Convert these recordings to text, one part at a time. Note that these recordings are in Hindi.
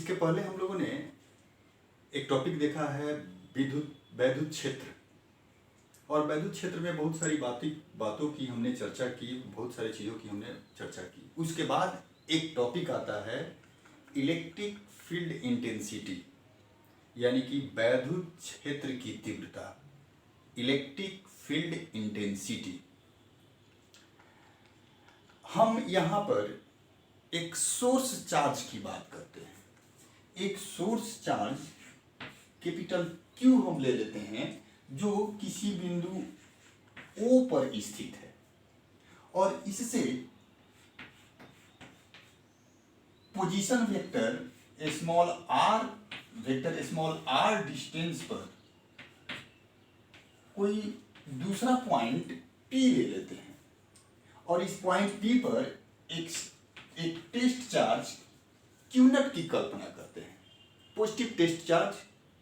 इसके पहले हम लोगों ने एक टॉपिक देखा है वैद्युत क्षेत्र। और वैद्युत क्षेत्र में बहुत सारी बातों की हमने चर्चा की, बहुत सारी चीज़ों की हमने चर्चा की। उसके बाद एक टॉपिक आता है इलेक्ट्रिक फील्ड इंटेंसिटी, यानी कि वैद्युत क्षेत्र की तीव्रता, इलेक्ट्रिक फील्ड इंटेंसिटी। हम यहाँ पर एक सोर्स चार्ज की बात करते हैं। एक सोर्स चार्ज कैपिटल क्यू हम ले लेते हैं, जो किसी बिंदु O पर स्थित है और इससे position vector small r distance पर कोई दूसरा पॉइंट P ले लेते हैं और इस पॉइंट P पर एक टेस्ट चार्ज Q नॉट की कल्पना करते हैं, positive test charge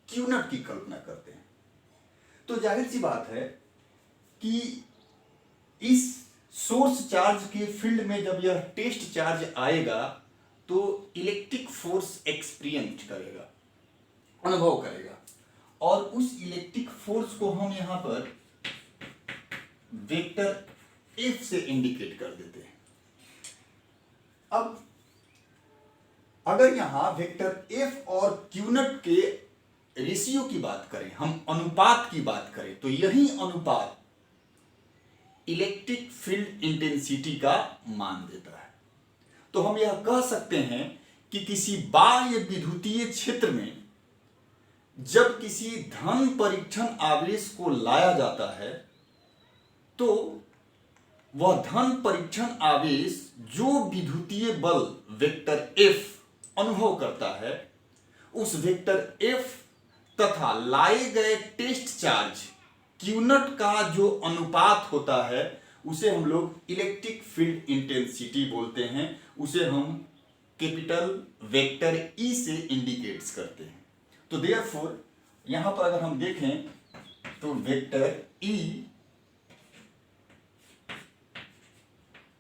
Q naught की कल्पना करते हैं। तो जाहिर सी बात है कि इस सोर्स चार्ज के फील्ड में जब यह टेस्ट चार्ज आएगा तो इलेक्ट्रिक फोर्स एक्सपीरियंस करेगा, अनुभव करेगा, और उस इलेक्ट्रिक फोर्स को हम यहां पर वेक्टर F से इंडिकेट कर देते हैं। अब अगर यहां वेक्टर F और Q नॉट के रेशियो की बात करें, हम अनुपात की बात करें, तो यही अनुपात इलेक्ट्रिक फील्ड इंटेंसिटी का मान देता है। तो हम यह कह सकते हैं कि किसी बाह्य विद्युतीय क्षेत्र में जब किसी धन परीक्षण आवेश को लाया जाता है तो वह धन परीक्षण आवेश जो विद्युतीय बल वेक्टर F अनुभव करता है, उस वेक्टर F तथा लाए गए टेस्ट चार्ज Q नॉट का जो अनुपात होता है उसे हम लोग इलेक्ट्रिक फील्ड इंटेंसिटी बोलते हैं। उसे हम कैपिटल वेक्टर E से इंडिकेट्स करते हैं। तो देयरफॉर यहां पर अगर हम देखें तो vector E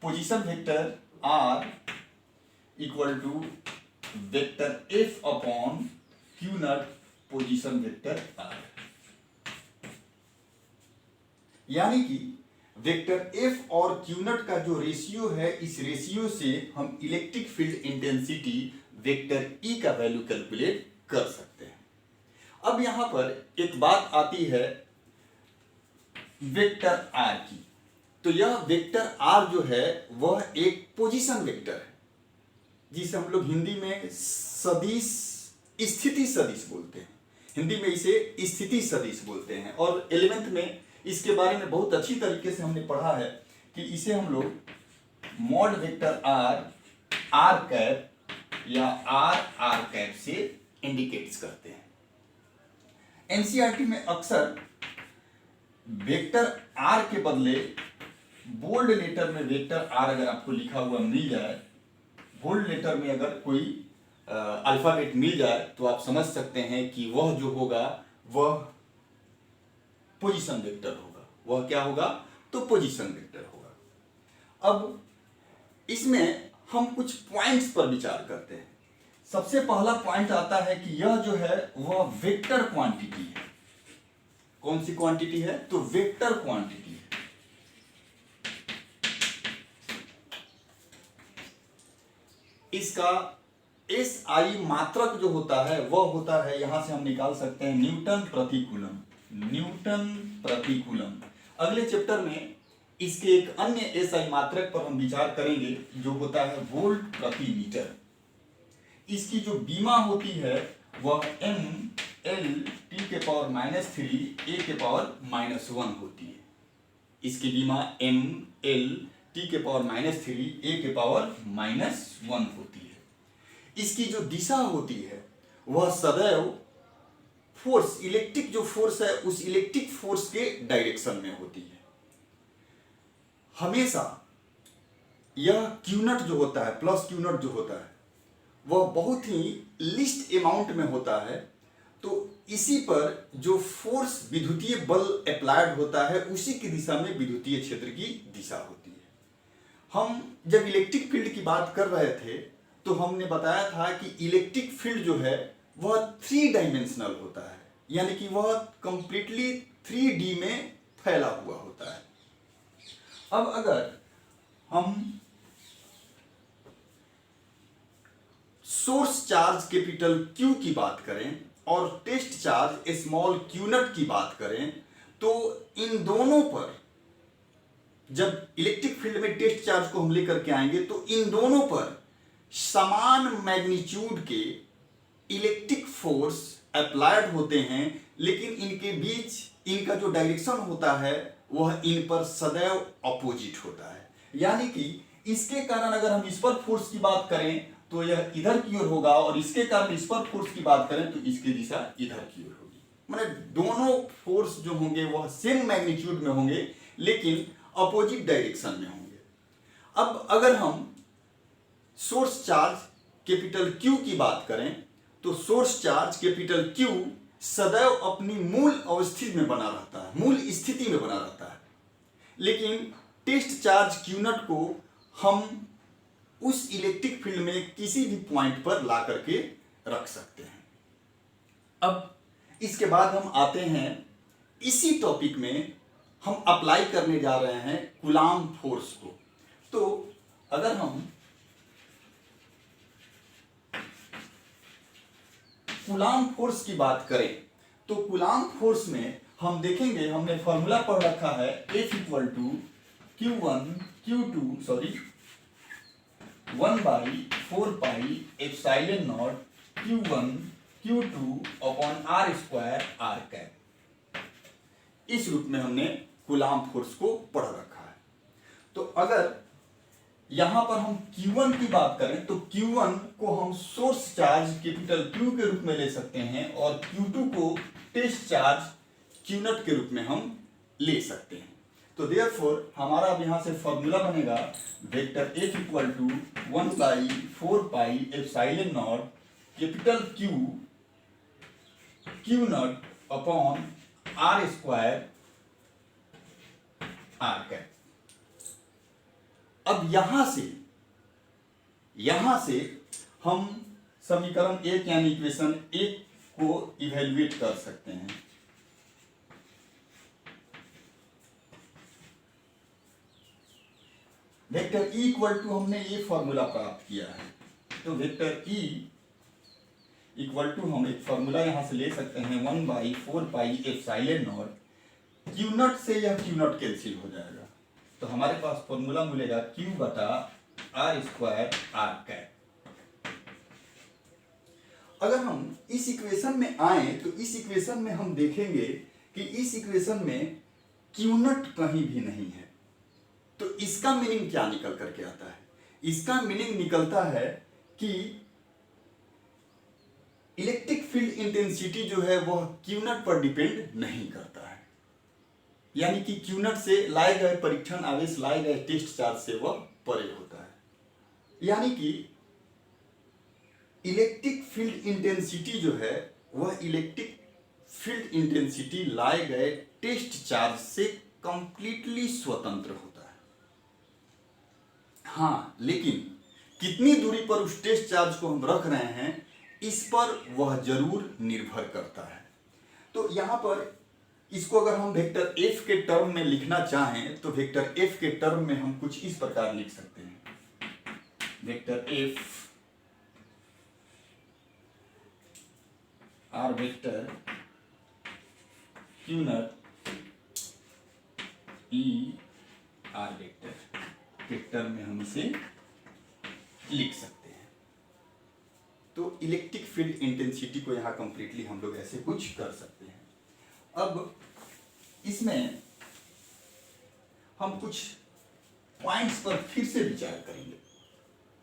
position vector R equal to vector F upon Q naught position vector R, यानी कि वेक्टर F और Q नॉट का जो रेशियो है, इस रेशियो से हम electric field intensity vector E का वैल्यू कैलकुलेट कर सकते हैं। अब यहां पर एक बात आती है वेक्टर R की। तो यह वेक्टर R जो है वह एक पोजीशन वेक्टर है, जिसे हम लोग हिंदी में सदिश, स्थिति सदिश बोलते हैं। हिंदी में इसे स्थिति सदिश बोलते हैं। और 11th में इसके बारे में बहुत अच्छी तरीके से हमने पढ़ा है कि इसे हम लोग मॉड वेक्टर R कैप या R कैप से इंडिकेट्स करते हैं। एनसीईआरटी में अक्सर वेक्टर R के बदले बोल्ड लेटर में वेक्टर R अगर आपको लिखा हुआ मिल जाए, बोल्ड लेटर में अगर कोई अल्फाबेट मिल जाए, तो आप समझ सकते हैं कि वह जो होगा वह पोजीशन वेक्टर होगा। वह क्या होगा? तो पोजीशन वेक्टर होगा। अब इसमें हम कुछ पॉइंट्स पर विचार करते हैं। सबसे पहला पॉइंट आता है कि यह जो है वह वेक्टर क्वांटिटी है। कौन सी क्वांटिटी है? तो वेक्टर क्वांटिटी है। इसका SI मात्रक जो होता है वह होता है, यहां से हम निकाल सकते हैं न्यूटन प्रति कूलम। न्यूटन प्रति कूलम। अगले चैप्टर में इसके एक अन्य SI मात्रक पर हम विचार करेंगे जो होता है वोल्ट प्रति मीटर। इसकी जो बीमा होती है वह mL T के पावर -3 A के पावर -1 होती है। इसकी बीमा mL T के पावर -3 A के पावर -1 होती है। इसकी जो दिशा होती है वह सदैव फोर्स, इलेक्ट्रिक जो फोर्स है उस इलेक्ट्रिक फोर्स के डायरेक्शन में होती है। हमेशा यह Q नॉट जो होता है, प्लस Q नॉट जो होता है, वह बहुत ही लिस्ट अमाउंट में होता है। तो इसी पर जो फोर्स विद्युतीय बल अप्लाइड होता है उसी की दिशा में विद्युतीय क्षेत्र की दिशा होती है। हम जब इलेक्ट्रिक फील्ड की बात कर रहे थे तो हमने बताया था कि इलेक्ट्रिक फील्ड जो है वह 3 डायमेंशनल होता है, यानी कि वह कंप्लीटली 3D में फैला हुआ होता है। अब अगर हम सोर्स चार्ज कैपिटल Q की बात करें और टेस्ट चार्ज स्मॉल q नट की बात करें, तो इन दोनों पर जब इलेक्ट्रिक फील्ड में टेस्ट चार्ज को हम लेकर के आएंगे तो इन दोनों पर समान मैग्नीट्यूड के इलेक्ट्रिक फोर्स अप्लाइड होते हैं, लेकिन इनके बीच इनका जो डायरेक्शन होता है वह इन पर सदैव अपोजिट होता है। यानी कि इसके कारण अगर हम इस पर फोर्स की बात करें तो यह इधर की ओर होगा, और इसके कारण इस पर फोर्स की बात करें तो इसकी दिशा इधर की ओर होगी। माने दोनों फोर्स जो होंगे वह सेम मैग्नीट्यूड में होंगे लेकिन अपोजिट डायरेक्शन में होंगे। अब अगर हम सोर्स चार्ज कैपिटल Q की बात करें तो सोर्स चार्ज कैपिटल Q सदैव अपनी मूल अवस्थिति में बना रहता है, मूल स्थिति में बना रहता है, लेकिन टेस्ट चार्ज Q नट को हम उस इलेक्ट्रिक फील्ड में किसी भी पॉइंट पर ला करके रख सकते हैं। अब इसके बाद हम आते हैं इसी टॉपिक में हम अप्लाई करने जा रहे हैं कूलाम्ब फोर्स को। तो अगर हम कूलाम्ब फोर्स की बात करें तो कूलाम्ब फोर्स में हम देखेंगे, हमने फॉर्मूला पढ़ रखा है F equal to Q1 by 4 pi epsilon naught Q1 Q2 upon R square R cap. इस रूप में हमने कूलाम्ब फोर्स को पढ़ रखा है। तो अगर यहां पर हम Q1 की बात करें तो Q1 को हम सोर्स चार्ज कैपिटल Q के रूप में ले सकते हैं और Q2 को टेस्ट चार्ज Q नट के रूप में हम ले सकते हैं। तो देयरफॉर हमारा अब यहां से फॉर्मूला बनेगा vector F equal to 1 by 4 pi epsilon naught capital Q naught upon R square R cap. अब यहां से हम समीकरण 1 यानी इक्वेशन 1 को इवेल्युएट कर सकते हैं। वेक्टर E इक्वल टू हमने ये फॉर्मूला प्राप्त किया है, तो वेक्टर E इक्वल टू हम एक फॉर्मूला यहां से ले सकते हैं 1 by 4 pi epsilon not Q नट से यह Q नट कैंसिल हो जाएगा, तो हमारे पास फॉर्मूला मिलेगा Q बटा R स्क्वायर R कैप। अगर हम इस इक्वेशन में आए तो इस इक्वेशन में हम देखेंगे कि इस इक्वेशन में Q नट कहीं भी नहीं है। तो इसका मीनिंग क्या निकल करके आता है? इसका मीनिंग निकलता है कि इलेक्ट्रिक फील्ड इंटेंसिटी जो है वह Q नट पर डिपेंड नहीं करता है, यानी कि Q नट से लाए गए परीक्षण आवेश, लाए गए टेस्ट चार्ज से वह परे होता है। यानी कि इलेक्ट्रिक फील्ड इंटेंसिटी जो है वह इलेक्ट्रिक फील्ड इंटेंसिटी लाए गए टेस्ट चार्ज से कंप्लीटली स्वतंत्र होता है। हाँ, लेकिन कितनी दूरी पर उस टेस्ट चार्ज को हम रख रहे हैं इस पर वह जरूर निर्भर करता है। तो यहां पर इसको अगर हम वेक्टर F के टर्म में लिखना चाहें तो वेक्टर F के टर्म में हम कुछ इस प्रकार लिख सकते हैं, vector F R vector Q naught E R vector के टर्म में हम इसे लिख सकते हैं। तो इलेक्ट्रिक फील्ड इंटेंसिटी को यहां कंप्लीटली हम लोग ऐसे कुछ कर सकते हैं। अब इसमें हम कुछ पॉइंट्स पर फिर से विचार करेंगे,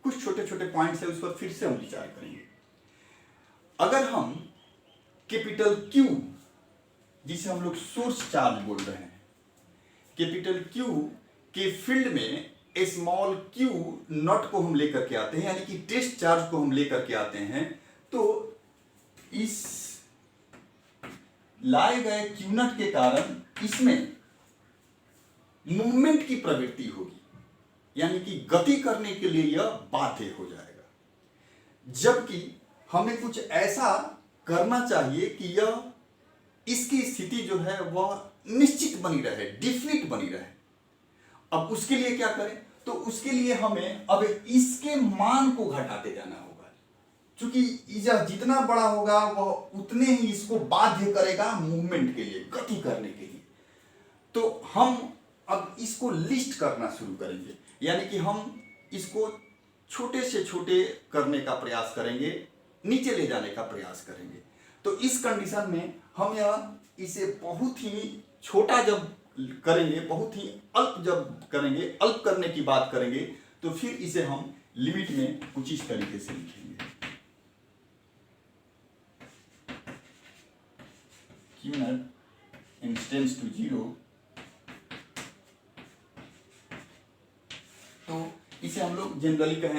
कुछ छोटे छोटे पॉइंट्स है उस पर फिर से हम विचार करेंगे। अगर हम कैपिटल Q, जिसे हम लोग सोर्स चार्ज बोल रहे हैं, कैपिटल Q के फील्ड में स्मॉल q नॉट को हम लेकर के आते हैं, यानी कि टेस्ट चार्ज को हम लेकर के आते हैं, तो इस लाए गए Q नट के कारण इसमें मूवमेंट की प्रवृत्ति होगी, यानी कि गति करने के लिए यह बाध्य हो जाएगा। जबकि हमें कुछ ऐसा करना चाहिए कि यह इसकी स्थिति जो है वह निश्चित बनी रहे, डिफिनिट बनी रहे। अब उसके लिए क्या करें? तो उसके लिए हमें अब इसके मान को घटाते जाना होगा, क्योंकि यह जितना बड़ा होगा वह उतने ही इसको बाध्य करेगा मूवमेंट के लिए, गति करने के लिए। तो हम अब इसको लिस्ट करना शुरू करेंगे, यानी कि हम इसको छोटे से छोटे करने का प्रयास करेंगे, नीचे ले जाने का प्रयास करेंगे। तो इस कंडीशन में हम इसे बहुत ही छोटा जब करेंगे, बहुत ही अल्प जब करेंगे, अल्प करने की बात करेंगे, तो फिर इसे हम लिमिट में कुछ इस तरीके से लिखेंगे, q नॉट इंस्टेंस टू 0। तो इसे हम लोग जनरली कहें